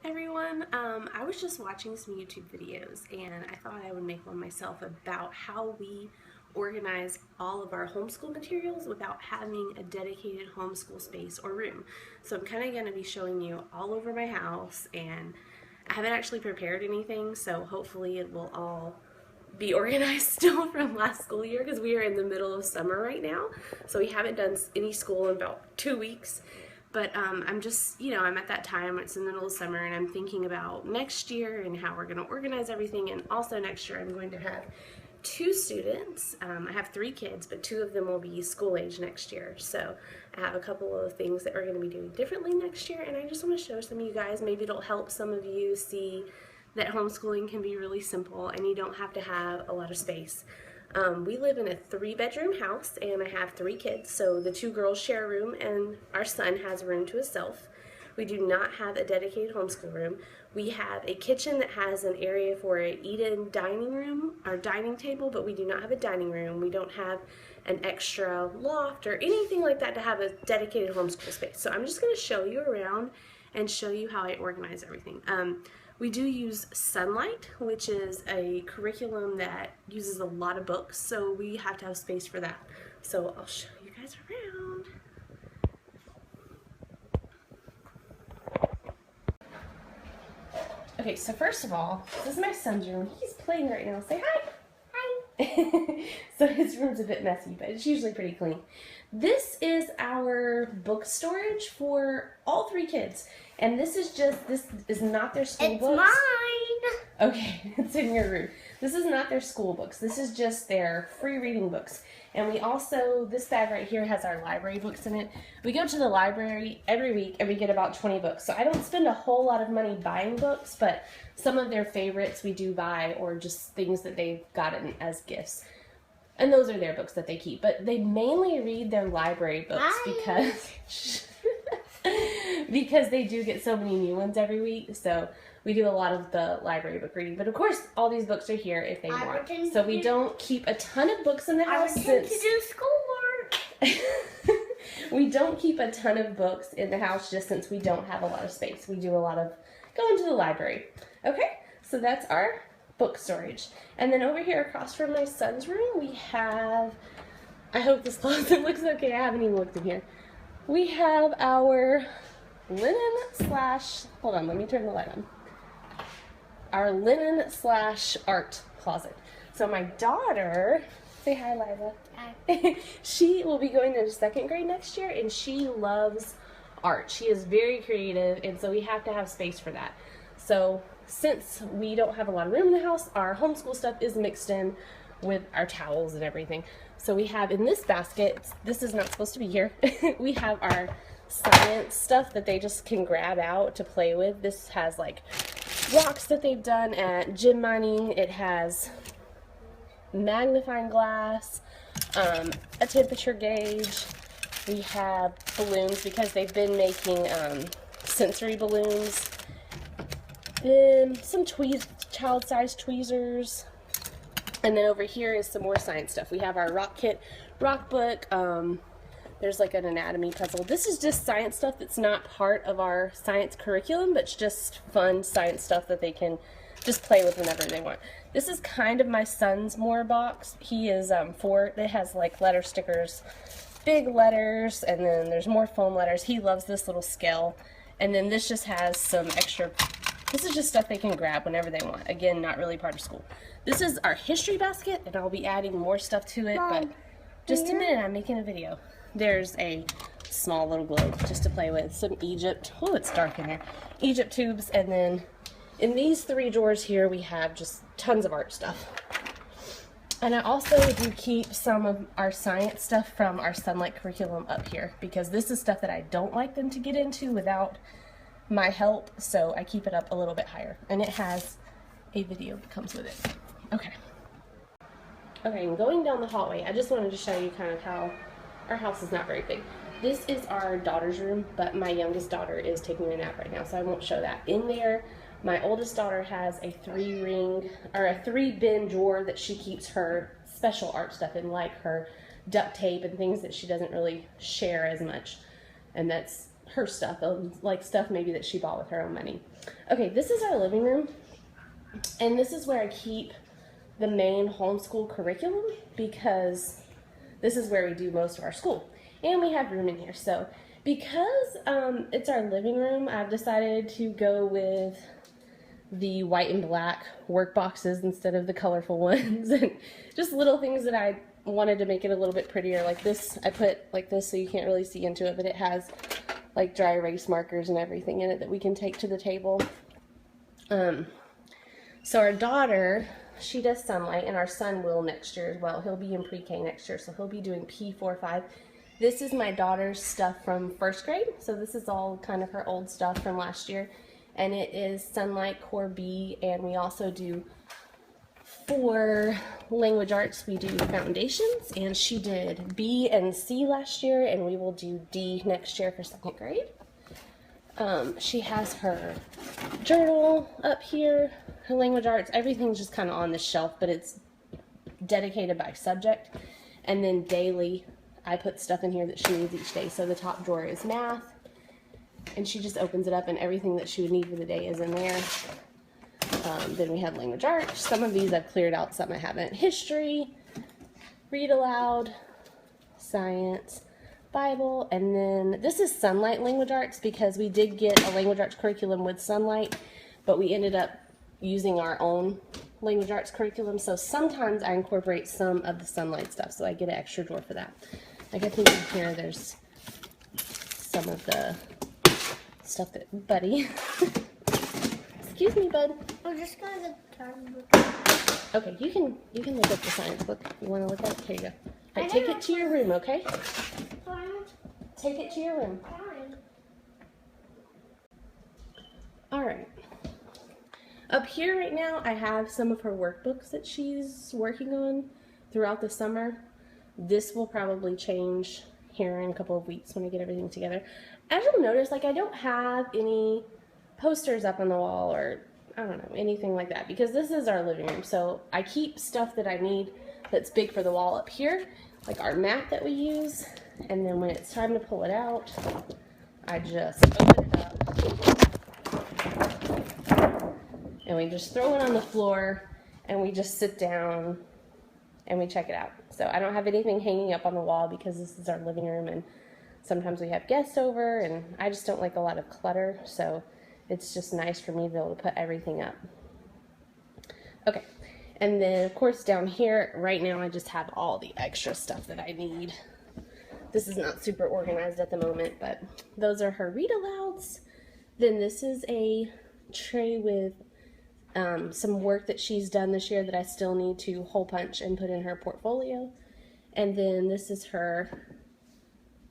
Everyone, I was just watching some YouTube videos and I thought I would make one myself about how we organize all of our homeschool materials without having a dedicated homeschool space or room. So I'm kind of going to be showing you all over my house, and I haven't actually prepared anything, so hopefully it will all be organized still from last school year, because we are in the middle of summer right now, so we haven't done any school in about 2 weeks. But I'm just, I'm at that time, it's in the middle of summer, and I'm thinking about next year and how we're going to organize everything. And also next year I'm going to have 2 students. I have 3 kids, but 2 of them will be school age next year. So I have a couple of things that we're going to be doing differently next year, and I just want to show some of you guys. Maybe it'll help some of you see that homeschooling can be really simple and you don't have to have a lot of space. We live in a 3-bedroom house, and I have 3 kids, so the 2 girls share a room and our son has a room to himself. We do not have a dedicated homeschool room. We have a kitchen that has an area for an eat-in dining room, our dining table, but we do not have a dining room. We don't have an extra loft or anything like that to have a dedicated homeschool space. So I'm just going to show you around and show you how I organize everything. We do use Sunlight, which is a curriculum that uses a lot of books, so we have to have space for that. So I'll show you guys around. Okay, so first of all, this is my son's room. He's playing right now. Say hi. Hi. So his room's a bit messy, but it's usually pretty clean. This is our book storage for all 3 kids. And this is not their school books. It's mine! Okay, it's in your room. This is not their school books. This is just their free reading books. And we also, this bag right here has our library books in it. We go to the library every week and we get about 20 books. So I don't spend a whole lot of money buying books, but some of their favorites we do buy, or just things that they've gotten as gifts. And those are their books that they keep. But they mainly read their library books because they do get so many new ones every week. So we do a lot of the library book reading. But of course, all these books are here if they want. So we don't keep a ton of books in the house. I pretend to do schoolwork. We don't keep a ton of books in the house just since we don't have a lot of space. We do a lot of going to the library. Okay, so that's our book storage. And then over here across from my son's room, we have, I hope this closet looks okay. I haven't even looked in here. We have our linen slash, hold on, let me turn the light on. Our linen slash art closet. So my daughter, say hi, Liza. Hi. She will be going into 2nd grade next year, and she loves art. She is very creative, and so we have to have space for that. So since we don't have a lot of room in the house, our homeschool stuff is mixed in with our towels and everything. So we have in this basket, this is not supposed to be here, we have our science stuff that they just can grab out to play with. This has like rocks that they've done at gym mining. It has magnifying glass, a temperature gauge. We have balloons because they've been making sensory balloons. Then some child-sized tweezers. And then over here is some more science stuff. We have our rock kit, rock book. There's like an anatomy puzzle. This is just science stuff that's not part of our science curriculum, but it's just fun science stuff that they can just play with whenever they want. This is kind of my son's more box. He is 4. It has like letter stickers, big letters, and then there's more foam letters. He loves this little scale. And then this just has some extra. This is just stuff they can grab whenever they want. Again, not really part of school. This is our history basket, and I'll be adding more stuff to it, but just a minute, I'm making a video. There's a small little globe just to play with, some Egypt, oh, it's dark in here, Egypt tubes, and then in these 3 drawers here, we have just tons of art stuff. And I also do keep some of our science stuff from our Sunlight curriculum up here, because this is stuff that I don't like them to get into without my help, so I keep it up a little bit higher. And it has a video that comes with it. Okay, and going down the hallway, I just wanted to show you kind of how our house is not very big. This is our daughter's room, but my youngest daughter is taking a nap right now, so I won't show that. In there, my oldest daughter has a 3-bin drawer that she keeps her special art stuff in, like her duct tape and things that she doesn't really share as much. And that's her stuff, like stuff maybe that she bought with her own money. Okay, this is our living room, and this is where I keep the main homeschool curriculum, because this is where we do most of our school, and we have room in here. So because it's our living room, I've decided to go with the white and black work boxes instead of the colorful ones, and just little things that I wanted to make it a little bit prettier. Like this, I put like this so you can't really see into it, but it has like dry erase markers and everything in it that we can take to the table. So our daughter, she does Sunlight, and our son will next year as well. He'll be in pre-K next year, so he'll be doing P4-5. This is my daughter's stuff from first grade, so this is all kind of her old stuff from last year, and it is Sunlight Core B, and we also do, for language arts, we do foundations, and she did B and C last year, and we will do D next year for second grade. She has her journal up here, her language arts, everything's just kind of on the shelf, but it's dedicated by subject. And then daily, I put stuff in here that she needs each day. So the top drawer is math, and she just opens it up, and everything that she would need for the day is in there. Then we have language arts. Some of these I've cleared out, some I haven't. History, read aloud, science, Bible, and then this is Sunlight language arts, because we did get a language arts curriculum with Sunlight, but we ended up using our own language arts curriculum. So sometimes I incorporate some of the Sunlight stuff, so I get an extra drawer for that. Like I think in here there's some of the stuff that Buddy. Excuse me, bud. I'm just gonna turn the book. Okay, you can look up the science book. You want to look at it? Here you go. All right, take it to your room, okay? Fine. Take it to your room. Fine. All right. Up here right now, I have some of her workbooks that she's working on throughout the summer. This will probably change here in a couple of weeks when I get everything together. As you'll notice, like I don't have any posters up on the wall or I don't know, anything like that, because this is our living room. So I keep stuff that I need that's big for the wall up here, like our mat that we use. And then when it's time to pull it out, I just open it up and we just throw it on the floor and we just sit down and we check it out. So I don't have anything hanging up on the wall because this is our living room, and sometimes we have guests over, and I just don't like a lot of clutter, so it's just nice for me to be able to put everything up. Okay, and then of course down here right now I just have all the extra stuff that I need. This is not super organized at the moment, but those are her read alouds. Then this is a tray with some work that she's done this year that I still need to hole punch and put in her portfolio. And then this is her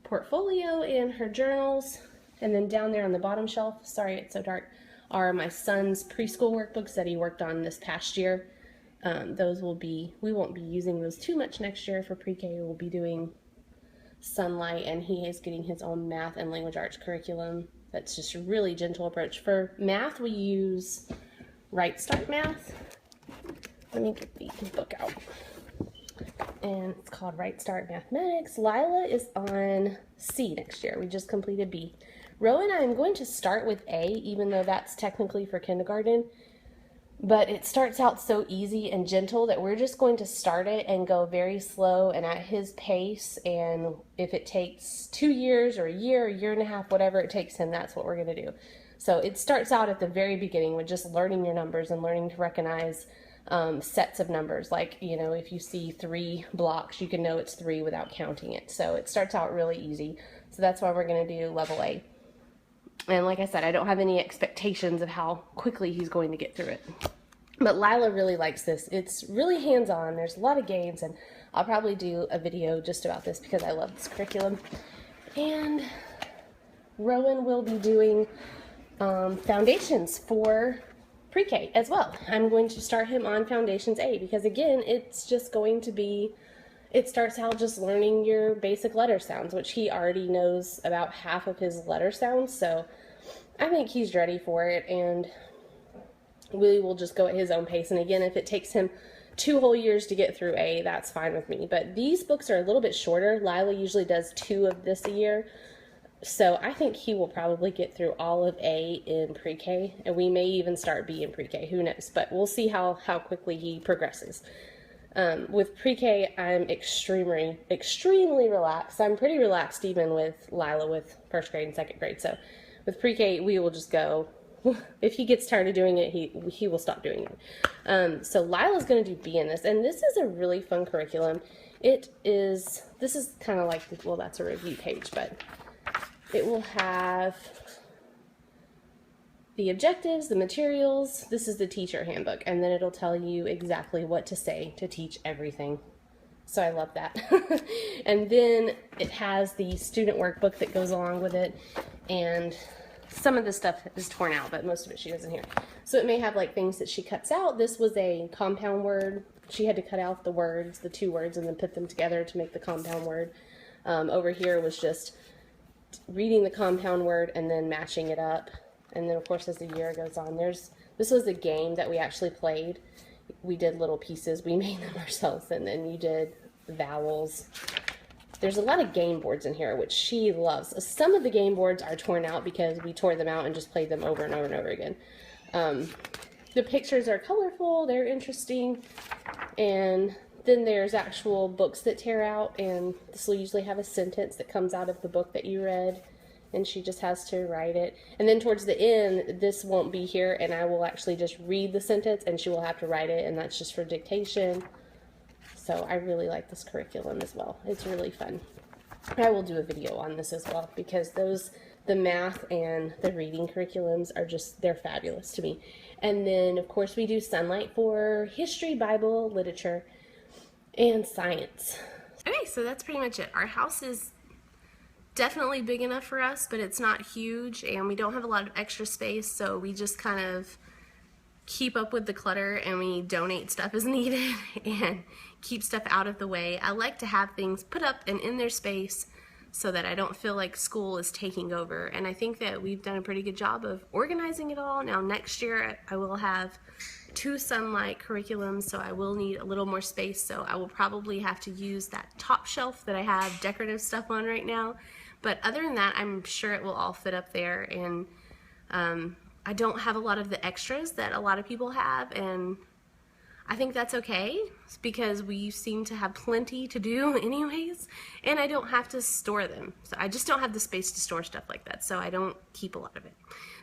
portfolio and her journals. And then down there on the bottom shelf, sorry it's so dark, are my son's preschool workbooks that he worked on this past year. Those will be, we won't be using those too much next year for pre-K. We'll be doing Sunlight, and he is getting his own math and language arts curriculum. That's just a really gentle approach. For math, we use Right Start Math. Let me get the book out. And it's called Right Start Mathematics. Lila is on C next year. We just completed B. Rowan, I'm going to start with A, even though that's technically for kindergarten. But it starts out so easy and gentle that we're just going to start it and go very slow and at his pace. And if it takes 2 years or a year and a half, whatever it takes him, that's what we're going to do. So it starts out at the very beginning with just learning your numbers and learning to recognize sets of numbers. Like, you know, if you see 3 blocks, you can know it's 3 without counting it. So it starts out really easy. So that's why we're going to do level A. And like I said, I don't have any expectations of how quickly he's going to get through it. But Lila really likes this. It's really hands-on. There's a lot of games, and I'll probably do a video just about this because I love this curriculum. And Rowan will be doing foundations for pre-K as well. I'm going to start him on Foundations A because, again, it's just going to be, it starts out just learning your basic letter sounds, which he already knows about half of his letter sounds, so I think he's ready for it, and we will just go at his own pace. And again, if it takes him 2 whole years to get through A, that's fine with me. But these books are a little bit shorter. Lila usually does 2 of this a year. So I think he will probably get through all of A in pre-K, and we may even start B in pre-K. Who knows? But we'll see how quickly he progresses. With pre-K, I'm extremely relaxed. I'm pretty relaxed even with Lila with first grade and second grade. So with pre-K, we will just go. If he gets tired of doing it, he will stop doing it. So Lila's going to do B in this, and this is a really fun curriculum. This is kind of like, well, that's a review page, but it will have the objectives, the materials. This is the teacher handbook, and then it'll tell you exactly what to say to teach everything. So I love that. And then it has the student workbook that goes along with it, and some of the stuff is torn out, but most of it she doesn't hear. So it may have like things that she cuts out. This was a compound word. She had to cut out the words, the two words, and then put them together to make the compound word. Over here was just reading the compound word and then matching it up. And then of course as the year goes on, this was a game that we actually played. We did little pieces, we made them ourselves, and then you did vowels. There's a lot of game boards in here, which she loves. Some of the game boards are torn out because we tore them out and just played them over and over and over again. The pictures are colorful, they're interesting, and then there's actual books that tear out, and this will usually have a sentence that comes out of the book that you read, and she just has to write it. And then towards the end, this won't be here, and I will actually just read the sentence, and she will have to write it, and that's just for dictation. So I really like this curriculum as well. It's really fun. I will do a video on this as well, because the math and the reading curriculums are they're fabulous to me. And then of course we do Sunlight for history, Bible, literature, and science. Okay, so that's pretty much it. Our house is definitely big enough for us, but it's not huge, and we don't have a lot of extra space, so we just kind of keep up with the clutter, and we donate stuff as needed and keep stuff out of the way. I like to have things put up and in their space so that I don't feel like school is taking over, and I think that we've done a pretty good job of organizing it all. Now next year I will have 2 Sunlight curriculums, so I will need a little more space, so I will probably have to use that top shelf that I have decorative stuff on right now. But other than that, I'm sure it will all fit up there, and I don't have a lot of the extras that a lot of people have, and I think that's okay because we seem to have plenty to do anyways, and I don't have to store them. So I just don't have the space to store stuff like that, so I don't keep a lot of it.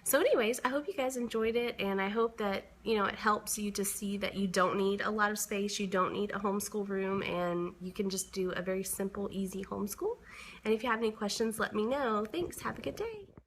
So anyways, I hope you guys enjoyed it, and I hope that, you know, it helps you to see that you don't need a lot of space, you don't need a homeschool room, and you can just do a very simple, easy homeschool. And if you have any questions, let me know. Thanks, have a good day.